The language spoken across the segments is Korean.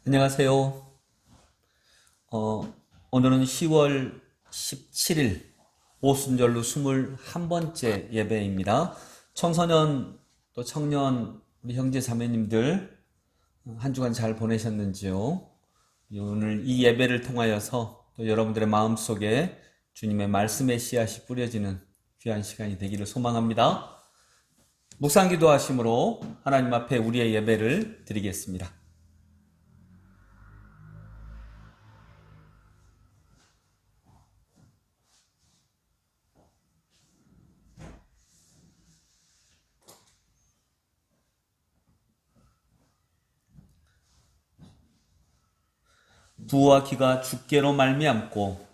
안녕하세요. 오늘은 10월 17일 오순절로 21번째 예배입니다. 청소년 또 청년 우리 형제 자매님들 한 주간 잘 보내셨는지요? 오늘 이 예배를 통하여서 또 여러분들의 마음속에 주님의 말씀의 씨앗이 뿌려지는 귀한 시간이 되기를 소망합니다. 묵상 기도하심으로 하나님 앞에 우리의 예배를 드리겠습니다. 부와 기가 주께로 말미암고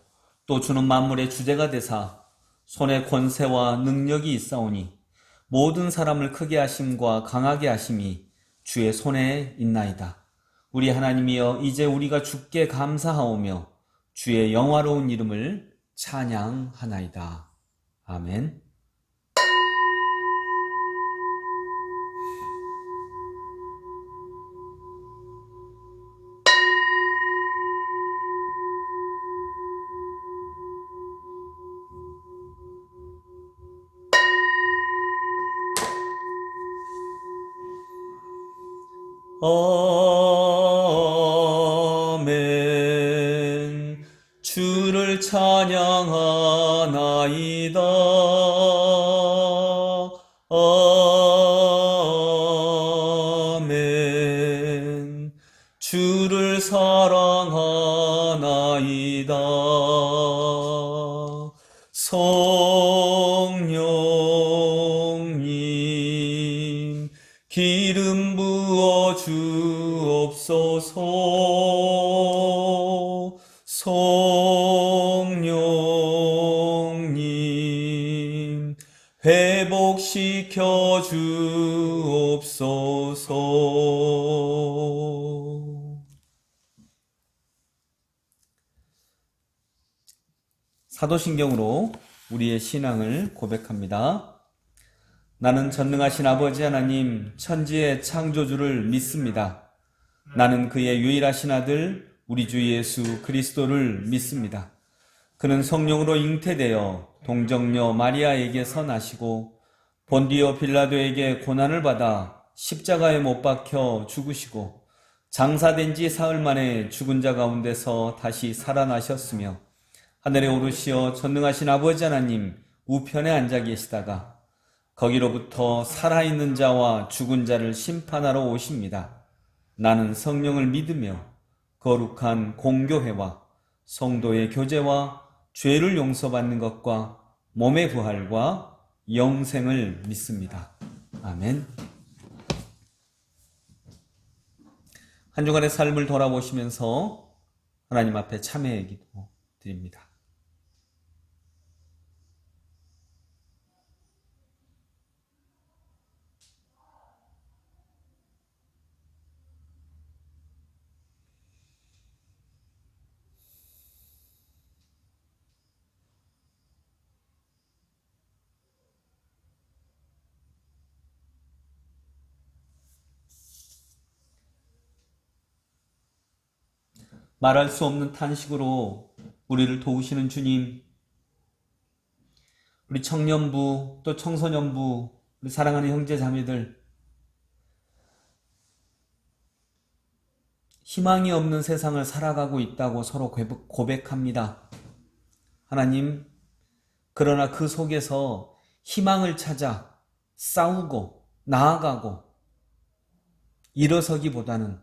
또 주는 만물의 주제가 되사 손에 권세와 능력이 있사오니 모든 사람을 크게 하심과 강하게 하심이 주의 손에 있나이다. 우리 하나님이여, 이제 우리가 주께 감사하오며 주의 영화로운 이름을 찬양하나이다. 아멘. 아멘. 주를 찬양하나이다. 아멘. 주를 사랑하나이다. 성령님 기름 부어 주옵소서. 성령님 회복시켜 주옵소서. 사도신경으로 우리의 신앙을 고백합니다. 나는 전능하신 아버지 하나님 천지의 창조주를 믿습니다. 나는 그의 유일하신 아들 우리 주 예수 그리스도를 믿습니다. 그는 성령으로 잉태되어 동정녀 마리아에게서 나시고 본디오 빌라도에게 고난을 받아 십자가에 못 박혀 죽으시고 장사된 지 사흘 만에 죽은 자 가운데서 다시 살아나셨으며 하늘에 오르시어 전능하신 아버지 하나님 우편에 앉아 계시다가 거기로부터 살아있는 자와 죽은 자를 심판하러 오십니다. 나는 성령을 믿으며 거룩한 공교회와 성도의 교제와 죄를 용서받는 것과 몸의 부활과 영생을 믿습니다. 아멘. 한 주간의 삶을 돌아보시면서 하나님 앞에 참회의 기도 드립니다. 말할 수 없는 탄식으로 우리를 도우시는 주님, 우리 청년부 또 청소년부, 우리 사랑하는 형제 자매들, 희망이 없는 세상을 살아가고 있다고 서로 고백합니다. 하나님, 그러나 그 속에서 희망을 찾아 싸우고 나아가고 일어서기보다는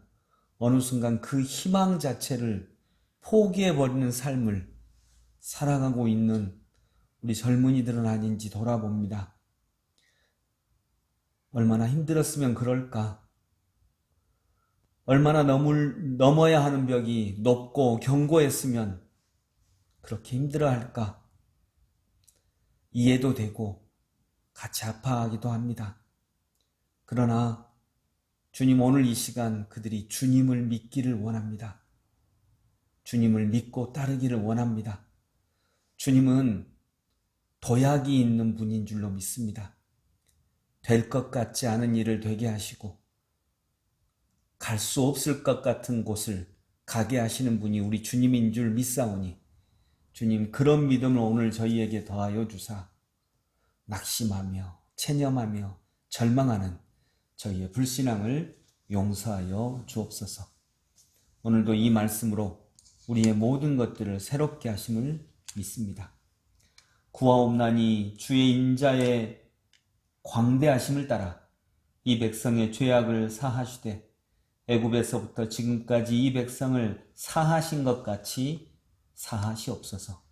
어느 순간 그 희망 자체를 포기해버리는 삶을 살아가고 있는 우리 젊은이들은 아닌지 돌아봅니다. 얼마나 힘들었으면 그럴까? 얼마나 넘어야 하는 벽이 높고 견고했으면 그렇게 힘들어할까? 이해도 되고 같이 아파하기도 합니다. 그러나 주님, 오늘 이 시간 그들이 주님을 믿기를 원합니다. 주님을 믿고 따르기를 원합니다. 주님은 도약이 있는 분인 줄로 믿습니다. 될 것 같지 않은 일을 되게 하시고 갈 수 없을 것 같은 곳을 가게 하시는 분이 우리 주님인 줄 믿사오니 주님 그런 믿음을 오늘 저희에게 더하여 주사 낙심하며 체념하며 절망하는 저희의 불신앙을 용서하여 주옵소서. 오늘도 이 말씀으로 우리의 모든 것들을 새롭게 하심을 믿습니다. 구하옵나니 주의 인자의 광대하심을 따라 이 백성의 죄악을 사하시되 애굽에서부터 지금까지 이 백성을 사하신 것 같이 사하시옵소서.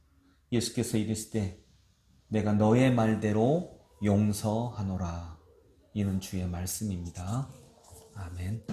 예수께서 이르시되 내가 너의 말대로 용서하노라. 이는 주의 말씀입니다. 아멘.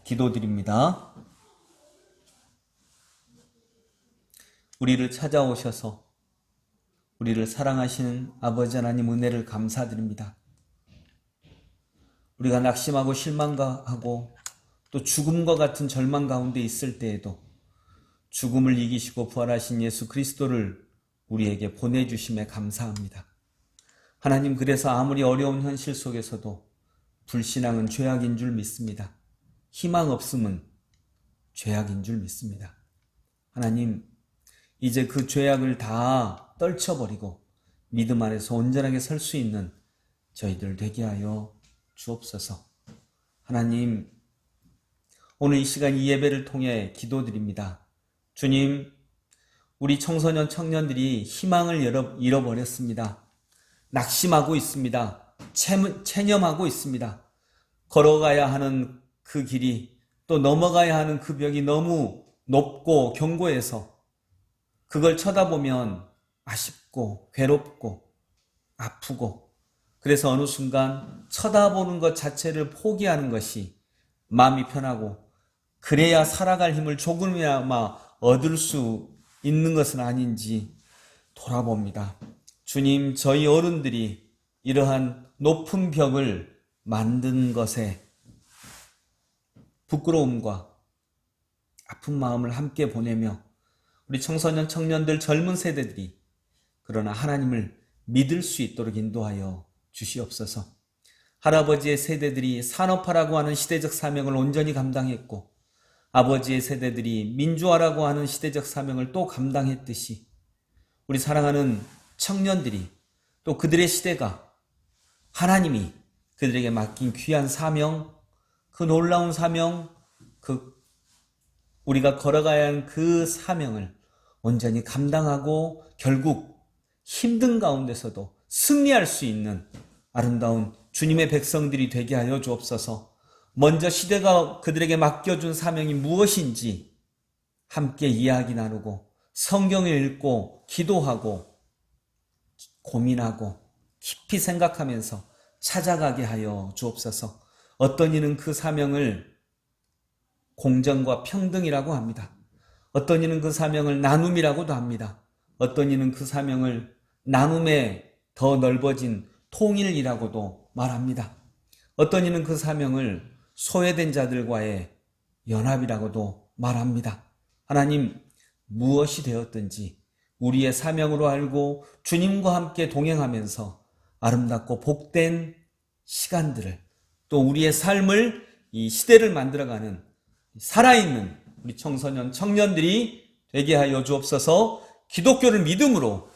기도드립니다. 우리를 찾아오셔서 우리를 사랑하시는 아버지 하나님 은혜를 감사드립니다. 우리가 낙심하고 실망하고 또 죽음과 같은 절망 가운데 있을 때에도 죽음을 이기시고 부활하신 예수 그리스도를 우리에게 보내주심에 감사합니다. 하나님, 그래서 아무리 어려운 현실 속에서도 불신앙은 죄악인 줄 믿습니다. 희망 없음은 죄악인 줄 믿습니다. 하나님, 이제 그 죄악을 다 떨쳐버리고 믿음 안에서 온전하게 설 수 있는 저희들 되게 하여 주옵소서. 하나님, 오늘 이 시간 이 예배를 통해 기도드립니다. 주님, 우리 청소년 청년들이 희망을 잃어버렸습니다. 낙심하고 있습니다. 체념하고 있습니다. 걸어가야 하는 그 길이, 또 넘어가야 하는 그 벽이 너무 높고 견고해서 그걸 쳐다보면 아쉽고 괴롭고 아프고, 그래서 어느 순간 쳐다보는 것 자체를 포기하는 것이 마음이 편하고, 그래야 살아갈 힘을 조금이나마 얻을 수 있는 것은 아닌지 돌아봅니다. 주님, 저희 어른들이 이러한 높은 벽을 만든 것에 부끄러움과 아픈 마음을 함께 보내며 우리 청소년 청년들 젊은 세대들이 그러나 하나님을 믿을 수 있도록 인도하여 주시옵소서. 할아버지의 세대들이 산업화라고 하는 시대적 사명을 온전히 감당했고, 아버지의 세대들이 민주화라고 하는 시대적 사명을 또 감당했듯이 우리 사랑하는 청년들이, 또 그들의 시대가 하나님이 그들에게 맡긴 귀한 사명, 그 놀라운 사명, 우리가 걸어가야 하는 그 사명을 온전히 감당하고 결국 힘든 가운데서도 승리할 수 있는 아름다운 주님의 백성들이 되게 하여 주옵소서. 먼저 시대가 그들에게 맡겨준 사명이 무엇인지 함께 이야기 나누고 성경을 읽고 기도하고 고민하고 깊이 생각하면서 찾아가게 하여 주옵소서. 어떤 이는 그 사명을 공정과 평등이라고 합니다. 어떤 이는 그 사명을 나눔이라고도 합니다. 어떤 이는 그 사명을 나눔의 더 넓어진 통일이라고도 말합니다. 어떤 이는 그 사명을 소외된 자들과의 연합이라고도 말합니다. 하나님, 무엇이 되었든지 우리의 사명으로 알고 주님과 함께 동행하면서 아름답고 복된 시간들을, 또 우리의 삶을, 이 시대를 만들어가는 살아있는 우리 청소년 청년들이 되게 하여 주옵소서. 기독교를 믿음으로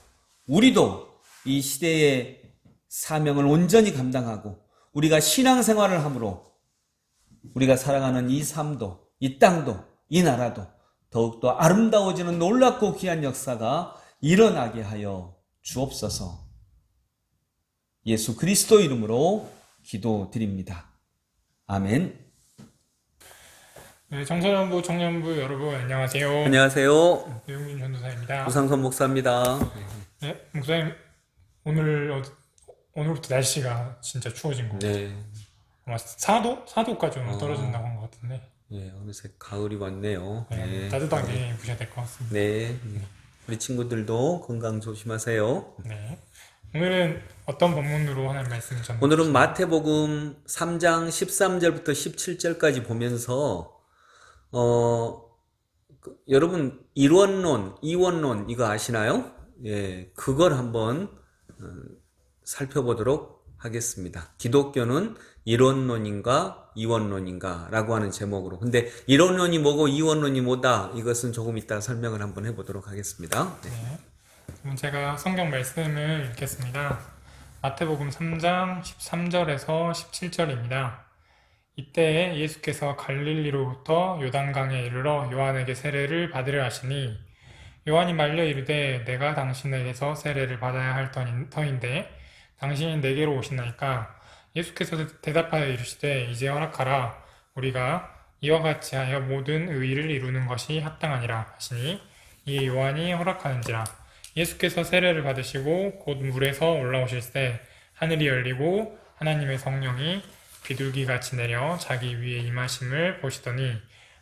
우리도 이 시대의 사명을 온전히 감당하고 우리가 신앙생활을 함으로 우리가 살아가는 이 삶도, 이 땅도, 이 나라도 더욱더 아름다워지는 놀랍고 귀한 역사가 일어나게 하여 주옵소서. 예수 그리스도 이름으로 기도드립니다. 아멘. 네, 청소년부, 청년부 여러분 안녕하세요. 안녕하세요. 배용민 전도사입니다. 우상선 목사입니다. 네, 목사님 오늘부터 날씨가 진짜 추워진 것 같아요. 네. 아마 4도까지 오늘 떨어진다고 한 것 같은데. 네, 어느새 가을이 왔네요. 네, 네. 따뜻하게 입으셔야 될 것 같습니다. 네. 우리 친구들도 건강 조심하세요. 네. 오늘은 어떤 본문으로 하나님 말씀을 전해 오늘은 주시나요? 마태복음 3장 13절부터 17절까지 보면서 여러분 일원론, 이원론 이거 아시나요? 예, 그걸 한번 살펴보도록 하겠습니다. 기독교는 일원론인가 이원론인가 라고 하는 제목으로. 근데 일원론이 뭐고 이원론이 뭐다, 이것은 조금 이따 설명을 한번 해보도록 하겠습니다. 네. 네. 그럼 제가 성경 말씀을 읽겠습니다. 마태복음 3장 13절에서 17절입니다. 이때에 예수께서 갈릴리로부터 요단강에 이르러 요한에게 세례를 받으려 하시니 요한이 말려 이르되 내가 당신에게서 세례를 받아야 할 터인데 당신이 내게로 오시나이까. 예수께서 대답하여 이르시되 이제 허락하라. 우리가 이와 같이 하여 모든 의의를 이루는 것이 합당하니라 하시니 이에 요한이 허락하는지라. 예수께서 세례를 받으시고 곧 물에서 올라오실새 하늘이 열리고 하나님의 성령이 비둘기같이 내려 자기 위에 임하심을 보시더니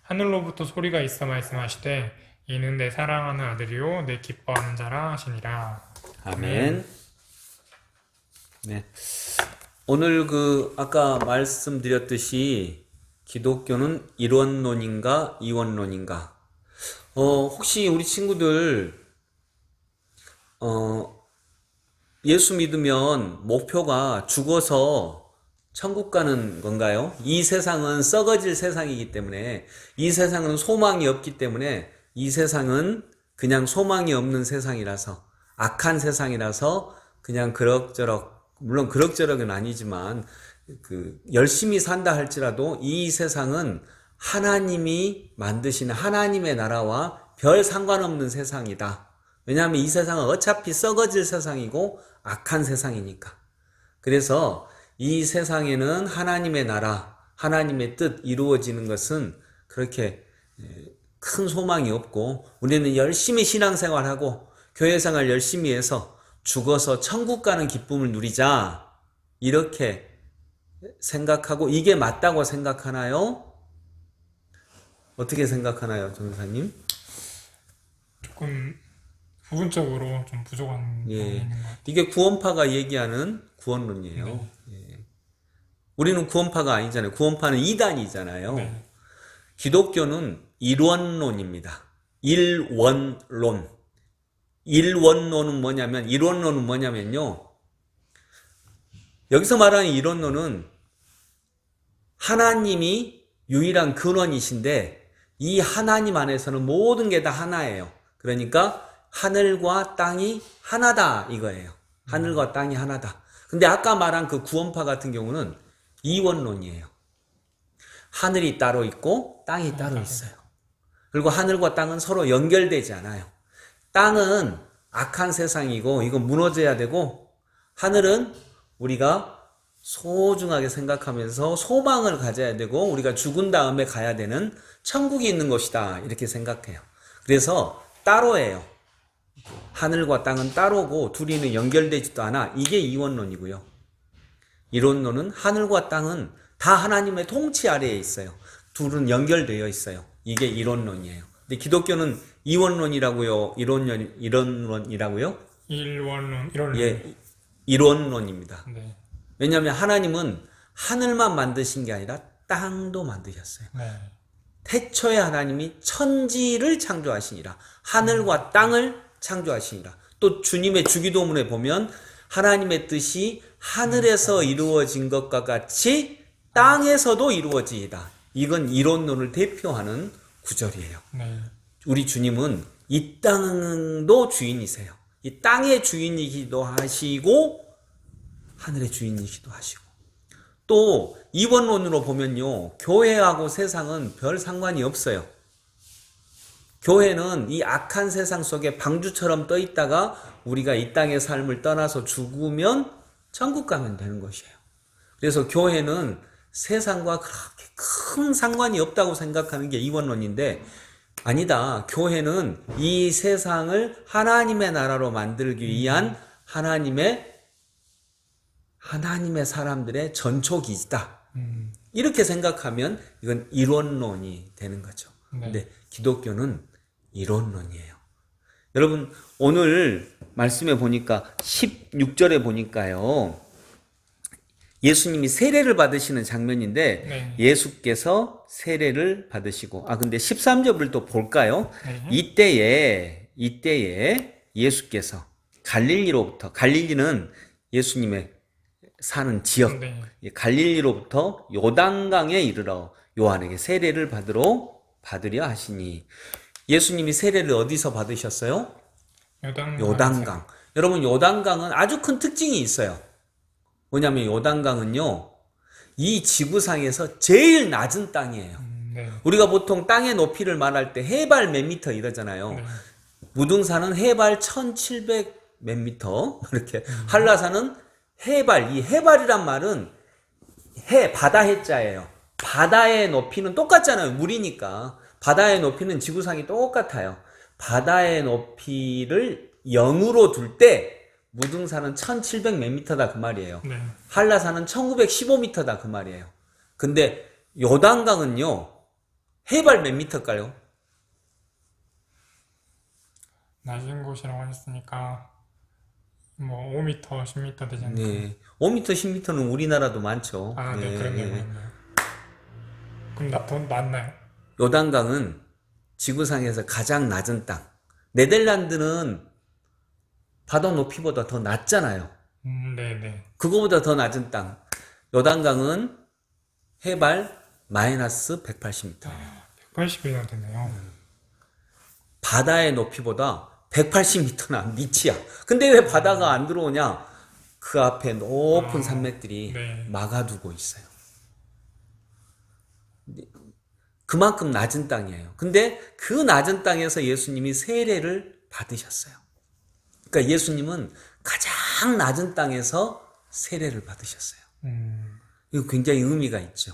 하늘로부터 소리가 있어 말씀하시되 이는 내 사랑하는 아들이요 내 기뻐하는 자라 하시니라. 아멘. 네. 오늘 아까 말씀드렸듯이 기독교는 일원론인가 이원론인가? 혹시 우리 친구들, 예수 믿으면 목표가 죽어서 천국 가는 건가요? 이 세상은 썩어질 세상이기 때문에, 이 세상은 소망이 없기 때문에, 이 세상은 그냥 소망이 없는 세상이라서, 악한 세상이라서 그냥 그럭저럭, 물론 그럭저럭은 아니지만 열심히 산다 할지라도 이 세상은 하나님이 만드시는 하나님의 나라와 별 상관없는 세상이다. 왜냐하면 이 세상은 어차피 썩어질 세상이고 악한 세상이니까. 그래서 이 세상에는 하나님의 나라, 하나님의 뜻 이루어지는 것은 그렇게 큰 소망이 없고, 우리는 열심히 신앙생활하고 교회생활 열심히 해서 죽어서 천국 가는 기쁨을 누리자, 이렇게 생각하고, 이게 맞다고 생각하나요? 어떻게 생각하나요, 전사님? 조금 부분적으로 좀 부족한 부분이 있는 것 같아요. 이게 구원파가 얘기하는 구원론이에요. 네. 우리는 구원파가 아니잖아요. 구원파는 이단이잖아요. 네. 기독교는 일원론입니다. 일원론. 일원론은 뭐냐면요. 여기서 말하는 일원론은 하나님이 유일한 근원이신데, 이 하나님 안에서는 모든 게 다 하나예요. 그러니까 하늘과 땅이 하나다, 이거예요. 하늘과 땅이 하나다. 근데 아까 말한 그 구원파 같은 경우는 이원론이에요. 하늘이 따로 있고 땅이 따로 있어요. 그리고 하늘과 땅은 서로 연결되지 않아요. 땅은 악한 세상이고 이건 무너져야 되고, 하늘은 우리가 소중하게 생각하면서 소망을 가져야 되고 우리가 죽은 다음에 가야 되는 천국이 있는 것이다, 이렇게 생각해요. 그래서 따로예요. 하늘과 땅은 따로고 둘이는 연결되지도 않아. 이게 이원론이고요. 이론론은 하늘과 땅은 다 하나님의 통치 아래에 있어요. 둘은 연결되어 있어요. 이게 이론론이에요. 근데 기독교는 이원론이라고요? 이론론이라고요? 일원론, 일원론. 예, 이론론입니다. 네. 왜냐하면 하나님은 하늘만 만드신 게 아니라 땅도 만드셨어요. 네. 태초에 하나님이 천지를 창조하시니라. 하늘과 땅을 창조하시니라. 또 주님의 주기도문에 보면 하나님의 뜻이 하늘에서 이루어진 것과 같이 땅에서도 이루어지이다. 이건 이론론을 대표하는 구절이에요. 네. 우리 주님은 이 땅도 주인이세요. 이 땅의 주인이기도 하시고 하늘의 주인이기도 하시고, 또 이원론으로 보면요, 교회하고 세상은 별 상관이 없어요. 교회는 이 악한 세상 속에 방주처럼 떠 있다가 우리가 이 땅의 삶을 떠나서 죽으면 천국 가면 되는 것이에요. 그래서 교회는 세상과 그렇게 큰 상관이 없다고 생각하는 게 이원론인데, 아니다. 교회는 이 세상을 하나님의 나라로 만들기 위한 하나님의 사람들의 전초기지다. 이렇게 생각하면 이건 이론론이 되는 거죠. 네. 근데 기독교는 이론론이에요. 여러분, 오늘 말씀에 보니까 16절에 보니까요, 예수님이 세례를 받으시는 장면인데, 네. 예수께서 세례를 받으시고, 근데 13절을 또 볼까요? 네. 이때에 예수께서 갈릴리는 예수님의 사는 지역, 네. 갈릴리로부터 요단강에 이르러 요한에게 세례를 받으려 하시니, 예수님이 세례를 어디서 받으셨어요? 요단강. 여러분, 요단강은 아주 큰 특징이 있어요. 뭐냐면 요단강은요, 이 지구상에서 제일 낮은 땅이에요. 네. 우리가 보통 땅의 높이를 말할 때 해발 몇 미터 이러잖아요. 네. 무등산은 해발 1700 몇 미터, 이렇게. 한라산은 이 해발이란 말은 바다 해자예요. 바다의 높이는 똑같잖아요. 물이니까. 바다의 높이는 지구상이 똑같아요. 바다의 높이를 0으로 둘 때 무등산은 1700 몇 미터다, 그 말이에요. 네. 한라산은 1915미터다, 그 말이에요. 근데 요단강은요, 해발 몇 미터일까요? 낮은 곳이라고 하셨으니까 뭐 5m, 10m 되지 않나요? 네. 5m, 10m는 우리나라도 많죠. 아, 네, 네. 그렇네요, 그렇네요. 그럼 더 낮나요? 요단강은 지구상에서 가장 낮은 땅. 네덜란드는 바다 높이보다 더 낮잖아요. 네네. 그거보다 더 낮은 땅. 요단강은 해발 마이너스 180m. 180이나 되네요. 바다의 높이보다 180m나 밑이야. 근데 왜 바다가 안 들어오냐? 그 앞에 높은 산맥들이 네. 막아두고 있어요. 그만큼 낮은 땅이에요. 근데 그 낮은 땅에서 예수님이 세례를 받으셨어요. 그러니까 예수님은 가장 낮은 땅에서 세례를 받으셨어요. 이거 굉장히 의미가 있죠.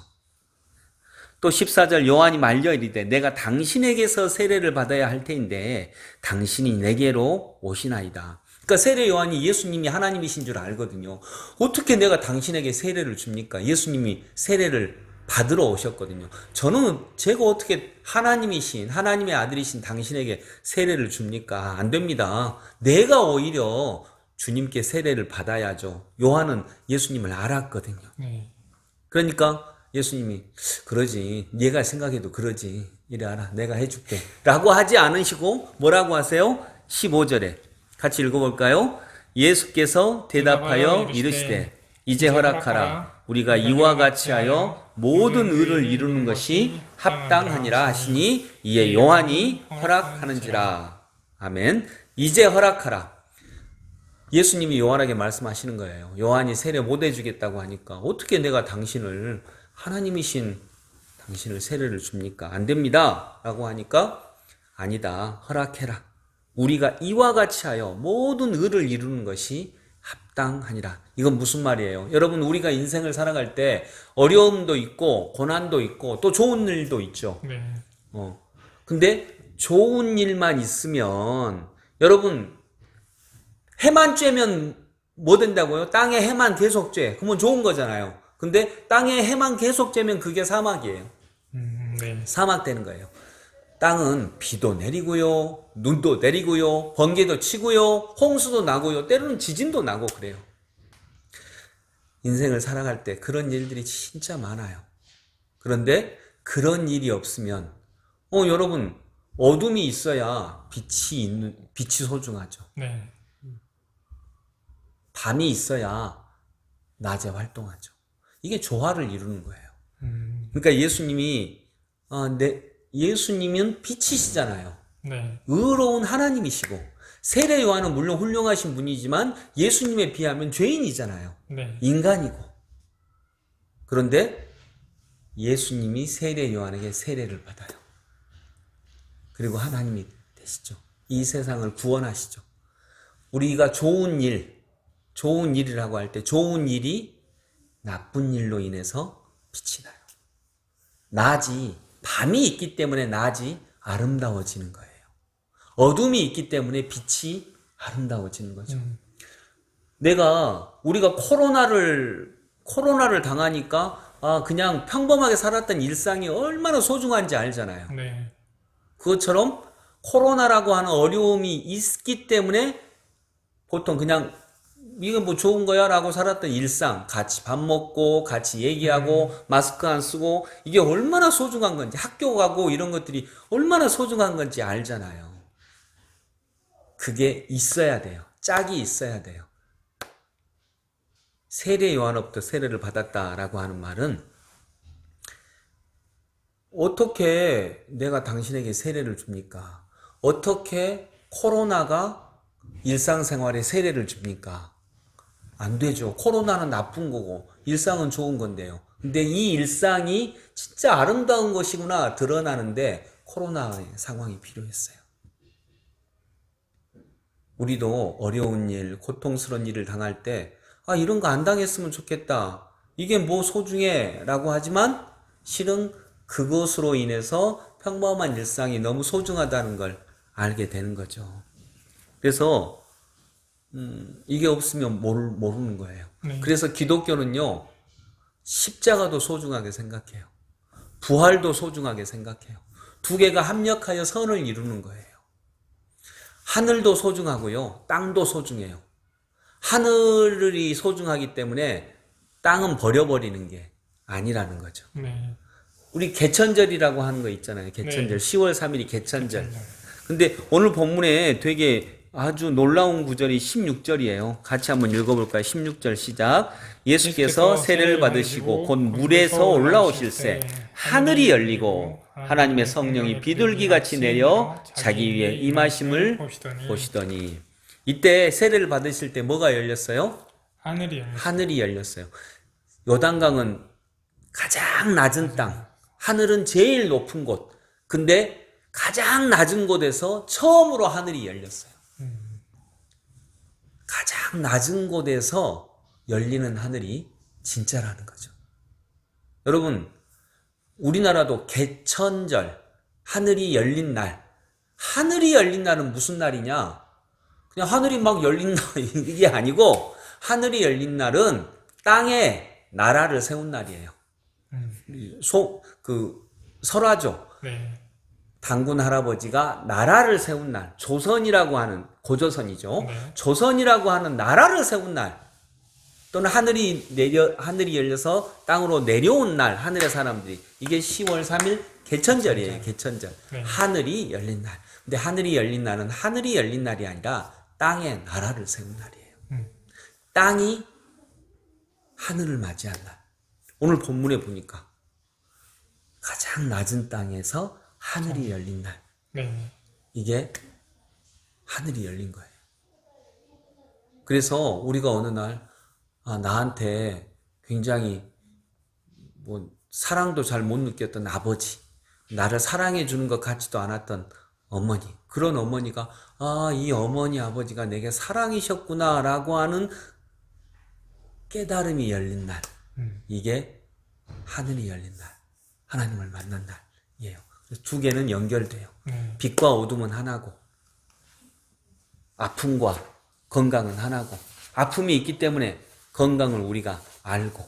또 14절 요한이 말려 이르되 내가 당신에게서 세례를 받아야 할 테인데 당신이 내게로 오시나이다. 그러니까 세례 요한이 예수님이 하나님이신 줄 알거든요. 어떻게 내가 당신에게 세례를 줍니까? 예수님이 세례를 받으러 오셨거든요. 제가 어떻게 하나님이신 하나님의 아들이신 당신에게 세례를 줍니까? 안 됩니다. 내가 오히려 주님께 세례를 받아야죠. 요한은 예수님을 알았거든요. 네. 그러니까 예수님이 그러지, 네가 생각해도 그러지, 이래 알아, 내가 해줄게 라고 하지 않으시고 뭐라고 하세요? 15절에 같이 읽어볼까요? 예수께서 대답하여 이르시되 이제 허락하라. 우리가 이와 같이 하여 모든 의를 이루는 것이 합당하니라 하시니 이에 요한이 허락하는지라. 아멘. 이제 허락하라. 예수님이 요한에게 말씀하시는 거예요. 요한이 세례 못 해주겠다고 하니까 어떻게 내가 하나님이신 당신을 세례를 줍니까? 안 됩니다. 라고 하니까 아니다. 허락해라. 우리가 이와 같이 하여 모든 의를 이루는 것이 합당하니라. 이건 무슨 말이에요? 여러분, 우리가 인생을 살아갈 때 어려움도 있고 고난도 있고 또 좋은 일도 있죠. 네. 근데 좋은 일만 있으면 여러분 해만 쬐면 뭐 된다고요? 땅에 해만 계속 쬐. 그러면 좋은 거잖아요. 근데 땅에 해만 계속 쬐면 그게 사막이에요. 네. 사막 되는 거예요. 땅은 비도 내리고요, 눈도 내리고요, 번개도 치고요, 홍수도 나고요, 때로는 지진도 나고 그래요. 인생을 살아갈 때 그런 일들이 진짜 많아요. 그런데 그런 일이 없으면, 여러분, 어둠이 있어야 빛이 소중하죠. 네. 밤이 있어야 낮에 활동하죠. 이게 조화를 이루는 거예요. 그러니까 예수님은 빛이시잖아요. 네. 의로운 하나님이시고 세례 요한은 물론 훌륭하신 분이지만 예수님에 비하면 죄인이잖아요. 네. 인간이고. 그런데 예수님이 세례 요한에게 세례를 받아요. 그리고 하나님이 되시죠. 이 세상을 구원하시죠. 우리가 좋은 일이라고 할 때 좋은 일이 나쁜 일로 인해서 빛이 나요. 밤이 있기 때문에 낮이 아름다워지는 거예요. 어둠이 있기 때문에 빛이 아름다워지는 거죠. 우리가 코로나를 당하니까 그냥 평범하게 살았던 일상이 얼마나 소중한지 알잖아요. 네. 그것처럼 코로나라고 하는 어려움이 있기 때문에 보통 그냥 이건 뭐 좋은 거야 라고 살았던 일상, 같이 밥 먹고 같이 얘기하고 마스크 안 쓰고 이게 얼마나 소중한 건지, 학교 가고 이런 것들이 얼마나 소중한 건지 알잖아요. 그게 있어야 돼요. 짝이 있어야 돼요. 세례 요한으로부터 세례를 받았다라고 하는 말은 어떻게 내가 당신에게 세례를 줍니까? 어떻게 코로나가 일상생활에 세례를 줍니까? 안 되죠. 코로나는 나쁜 거고 일상은 좋은 건데요. 근데 이 일상이 진짜 아름다운 것이구나 드러나는데 코로나의 상황이 필요했어요. 우리도 어려운 일, 고통스러운 일을 당할 때 이런 거 안 당했으면 좋겠다. 이게 뭐 소중해 라고 하지만 실은 그것으로 인해서 평범한 일상이 너무 소중하다는 걸 알게 되는 거죠. 그래서 이게 없으면 모르는 거예요. 네. 그래서 기독교는요, 십자가도 소중하게 생각해요. 부활도 소중하게 생각해요. 두 개가 합력하여 선을 이루는 거예요. 하늘도 소중하고요, 땅도 소중해요. 하늘이 소중하기 때문에 땅은 버려버리는 게 아니라는 거죠. 네. 우리 개천절이라고 하는 거 있잖아요. 개천절. 네. 10월 3일이 개천절. 근데 오늘 본문에 되게 아주 놀라운 구절이 16절이에요. 같이 한번 읽어볼까요? 16절 시작. 예수께서 세례를 받으시고 곧 물에서 올라오실새 하늘이 열리고 하나님의 성령이 비둘기같이 내려 자기 위에 임하심을 보시더니 이때 세례를 받으실 때 뭐가 열렸어요? 하늘이 열렸어요. 하늘이 열렸어요. 요단강은 가장 낮은 땅, 하늘은 제일 높은 곳. 근데 가장 낮은 곳에서 처음으로 하늘이 열렸어요. 가장 낮은 곳에서 열리는 하늘이 진짜라는 거죠. 여러분, 우리나라도 개천절, 하늘이 열린 날. 하늘이 열린 날은 무슨 날이냐? 그냥 하늘이 막 열린 날, 이게 아니고, 하늘이 열린 날은 땅에 나라를 세운 날이에요. 설화죠. 네. 단군 할아버지가 나라를 세운 날, 조선이라고 하는, 고조선이죠. 네. 조선이라고 하는 나라를 세운 날, 또는 하늘이 열려서 땅으로 내려온 날, 하늘의 사람들이, 이게 10월 3일 개천절이에요, 개천절. 네. 하늘이 열린 날. 근데 하늘이 열린 날은 하늘이 열린 날이 아니라 땅에 나라를 세운 날이에요. 땅이 하늘을 맞이한 날. 오늘 본문에 보니까 가장 낮은 땅에서 하늘이 열린 날. 네. 이게 하늘이 열린 거예요. 그래서 우리가 어느 날 나한테 굉장히 사랑도 잘 못 느꼈던 아버지, 나를 사랑해 주는 것 같지도 않았던 어머니, 그런 어머니가 이 어머니 아버지가 내게 사랑이셨구나라고 하는 깨달음이 열린 날. 이게 하늘이 열린 날, 하나님을 만난 날이에요. 두 개는 연결돼요. 빛과 어둠은 하나고 아픔과 건강은 하나고, 아픔이 있기 때문에 건강을 우리가 알고,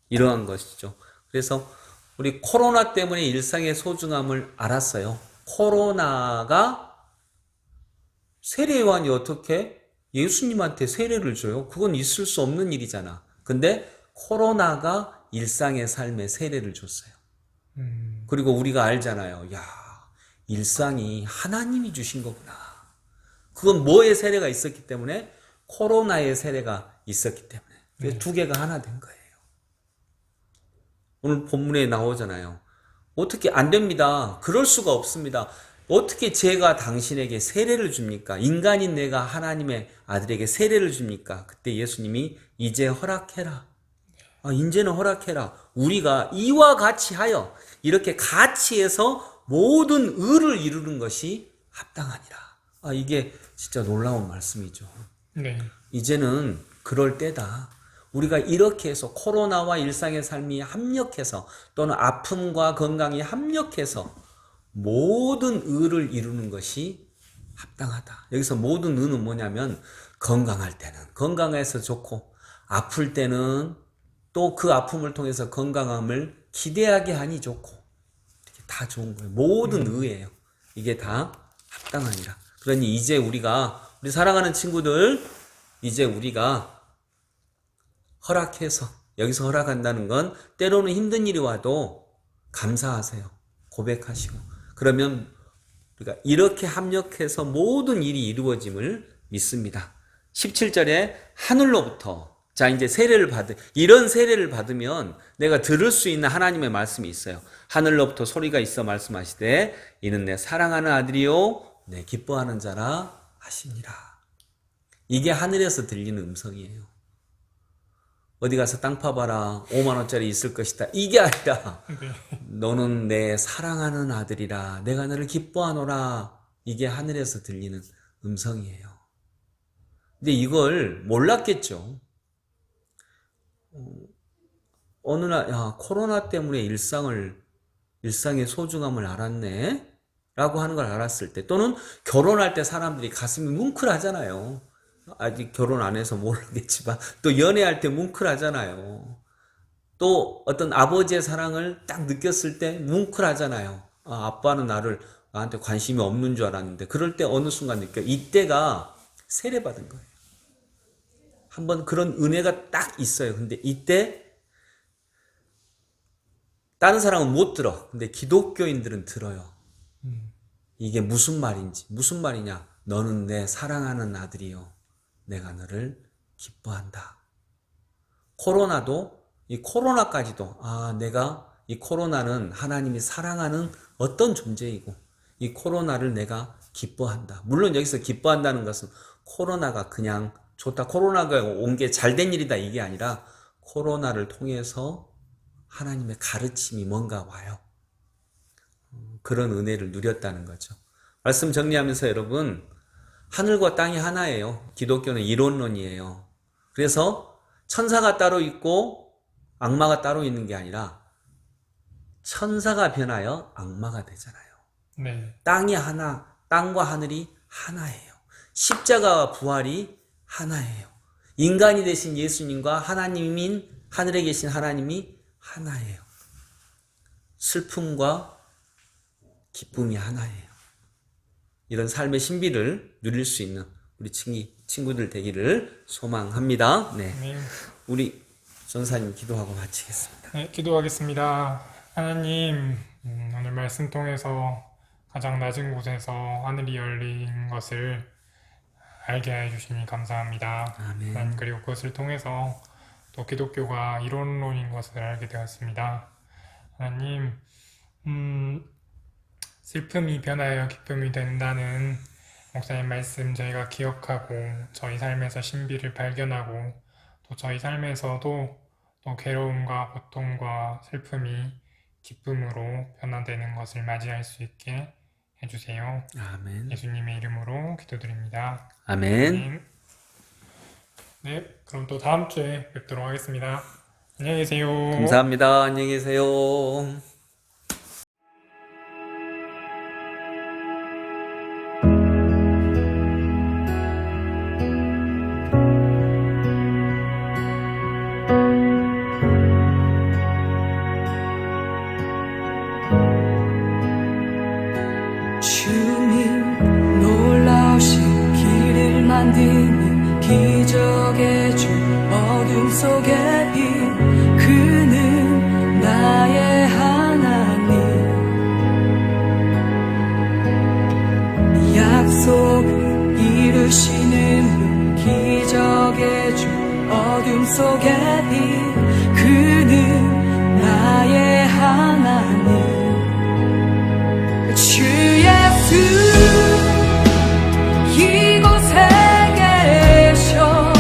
이러한 것이죠. 그래서 우리 코로나 때문에 일상의 소중함을 알았어요. 코로나가 세례요한이 어떻게 예수님한테 세례를 줘요? 그건 있을 수 없는 일이잖아. 근데 코로나가 일상의 삶에 세례를 줬어요. 그리고 우리가 알잖아요. 야, 일상이 하나님이 주신 거구나. 그건 뭐의 세례가 있었기 때문에? 코로나의 세례가 있었기 때문에. 두 개가 하나 된 거예요. 오늘 본문에 나오잖아요. 어떻게 안 됩니다. 그럴 수가 없습니다. 어떻게 제가 당신에게 세례를 줍니까? 인간인 내가 하나님의 아들에게 세례를 줍니까? 그때 예수님이 이제 허락해라. 이제는 허락해라. 우리가 이와 같이 하여, 이렇게 같이 해서 모든 의를 이루는 것이 합당하니라. 이게 진짜 놀라운 말씀이죠. 네. 이제는 그럴 때다. 우리가 이렇게 해서 코로나와 일상의 삶이 합력해서, 또는 아픔과 건강이 합력해서 모든 의를 이루는 것이 합당하다. 여기서 모든 의는 뭐냐면, 건강할 때는 건강해서 좋고, 아플 때는 또 그 아픔을 통해서 건강함을 기대하게 하니 좋고, 이렇게 다 좋은 거예요. 모든 의예요. 이게 다 합당하니라. 그러니 이제 우리 사랑하는 친구들, 이제 우리가 허락해서, 여기서 허락한다는 건 때로는 힘든 일이 와도 감사하세요. 고백하시고. 그러면 우리가 이렇게 합력해서 모든 일이 이루어짐을 믿습니다. 17절에 하늘로부터, 자, 이제 이런 세례를 받으면 내가 들을 수 있는 하나님의 말씀이 있어요. 하늘로부터 소리가 있어 말씀하시되 이는 내 사랑하는 아들이요 내 기뻐하는 자라 하시니라. 이게 하늘에서 들리는 음성이에요. 어디 가서 땅 파봐라, 5만 원짜리 있을 것이다, 이게 아니라 너는 내 사랑하는 아들이라, 내가 너를 기뻐하노라. 이게 하늘에서 들리는 음성이에요. 근데 이걸 몰랐겠죠. 어느 날 코로나 때문에 일상의 소중함을 알았네 라고 하는 걸 알았을 때, 또는 결혼할 때 사람들이 가슴이 뭉클하잖아요. 아직 결혼 안 해서 모르겠지만 또 연애할 때 뭉클하잖아요. 또 어떤 아버지의 사랑을 딱 느꼈을 때 뭉클하잖아요. 아빠는 나한테 관심이 없는 줄 알았는데, 그럴 때 어느 순간 느껴. 이때가 세례받은 거예요. 한번 그런 은혜가 딱 있어요. 근데 이때 다른 사람은 못 들어. 근데 기독교인들은 들어요. 이게 무슨 말인지. 무슨 말이냐? 너는 내 사랑하는 아들이요. 내가 너를 기뻐한다. 코로나도, 이 코로나까지도, 내가 이 코로나는 하나님이 사랑하는 어떤 존재이고, 이 코로나를 내가 기뻐한다. 물론 여기서 기뻐한다는 것은 코로나가 그냥 좋다. 코로나가 온 게 잘된 일이다. 이게 아니라 코로나를 통해서 하나님의 가르침이 뭔가 와요. 그런 은혜를 누렸다는 거죠. 말씀 정리하면서 여러분, 하늘과 땅이 하나예요. 기독교는 이론론이에요. 그래서 천사가 따로 있고 악마가 따로 있는 게 아니라 천사가 변하여 악마가 되잖아요. 네. 땅이 하나, 땅과 하늘이 하나예요. 십자가와 부활이 하나예요. 인간이 되신 예수님과 하나님인 하늘에 계신 하나님이 하나예요. 슬픔과 기쁨이 하나예요. 이런 삶의 신비를 누릴 수 있는 우리 친구들 되기를 소망합니다. 네. 우리 전사님 기도하고 마치겠습니다. 네, 기도하겠습니다. 하나님, 오늘 말씀 통해서 가장 낮은 곳에서 하늘이 열린 것을 알게 해주시니 감사합니다. 아멘. 하나님, 그리고 그것을 통해서 또 기독교가 이론론인 것을 알게 되었습니다. 하나님, 슬픔이 변하여 기쁨이 된다는 목사님 말씀 저희가 기억하고 저희 삶에서 신비를 발견하고 또 저희 삶에서도 또 괴로움과 고통과 슬픔이 기쁨으로 변화되는 것을 맞이할 수 있게 해주세요. 아멘. 예수님의 이름으로 기도드립니다. 아멘. 네, 그럼 또 다음 주에 뵙도록 하겠습니다. 안녕히 계세요. 감사합니다. 안녕히 계세요. 주님 놀라우신 길을 만드는 기적의 주 어둠 속에 인 그는 나의 하나님 약속을 이루시는 분 기적의 주 어둠 속에 인 그는 나의 하나님 주 예수 이곳에 계셔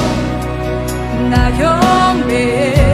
나 경배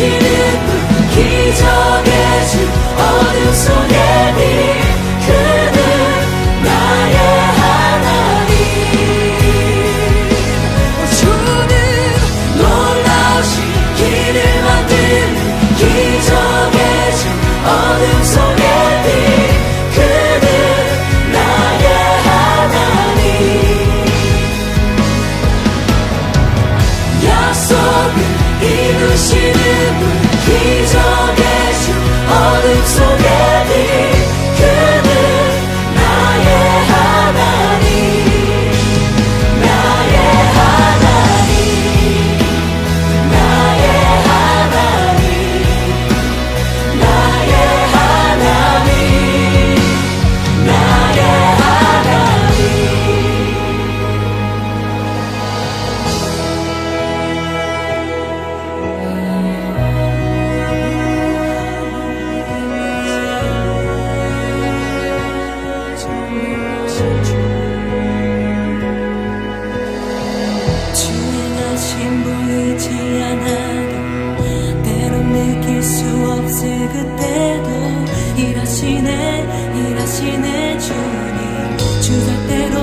이루시는 분 기적의 주 어둠 속의 빛 그는 나의 하나님 주는 놀라우신 길을 만드는 기적의 주 어둠 속의 빛 그는 나의 하나님 약속을 이루시는 분 기적의 주 어둠 속의 빛 그는 나의 하나님 나의 하나님 나의 하나님 나의 하나님 나의 하나님 주행하신 보이지 않아도 때론 느낄 수 없을 그때도 일하시네 주님 주 절대로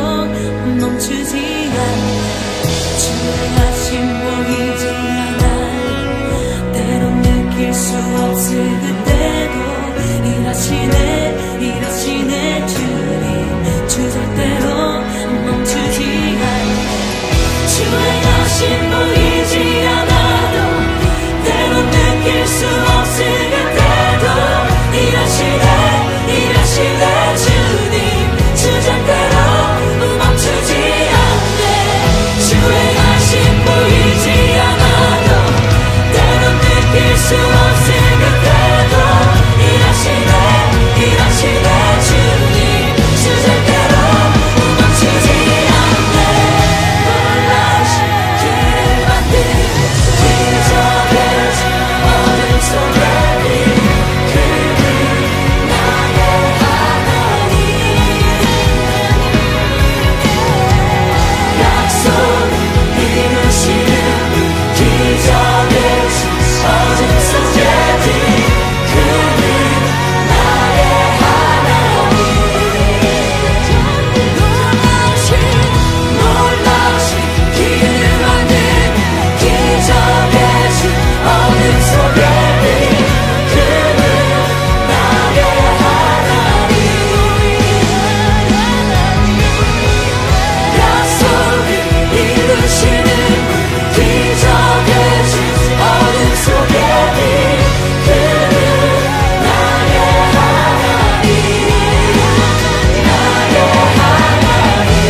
멈추지 않네 주행하신 보이지 않아도 때론 느낄 수 없을 그때도 일하시네 주님 주 절대로 멈추지 않네 주행하신 보이지 않아도 때론 느낄 수 없을 그때도 일하시네 주님 주 절대로 멈추지 않네 주행하신 보이지 않아도 때론 느낄 수 없을 그때도 일하시네 주님 주 절대로 멈추지 않네 놀라우신 길을 만드는 기적의 주 어둠 속의 빛 그는 나의 하나님 약속을 이루시는 분 기적의 주 어둠 속의 빛 그는 나의 하나님 놀라우신 길을 만드는 기적의 주 어둠 속의 빛 그는 나의 하나님 약속을 이루시는 분 기적의 주 어둠 속의 빛 그는 나의 하나님 나의 하나님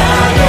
나의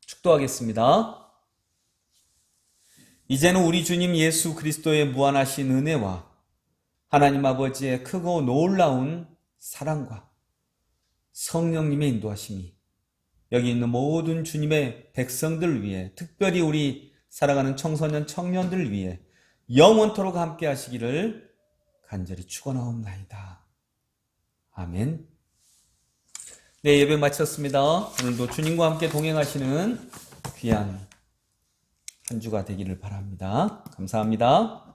축도하겠습니다. 이제는 우리 주님 예수 그리스도의 무한하신 은혜와 하나님 아버지의 크고 놀라운 사랑과 성령님의 인도하심이 여기 있는 모든 주님의 백성들 위해, 특별히 우리 살아가는 청소년 청년들 위해 영원토록 함께 하시기를 간절히 축원하옵나이다. 아멘. 네, 예배 마쳤습니다. 오늘도 주님과 함께 동행하시는 귀한 한 주가 되기를 바랍니다. 감사합니다.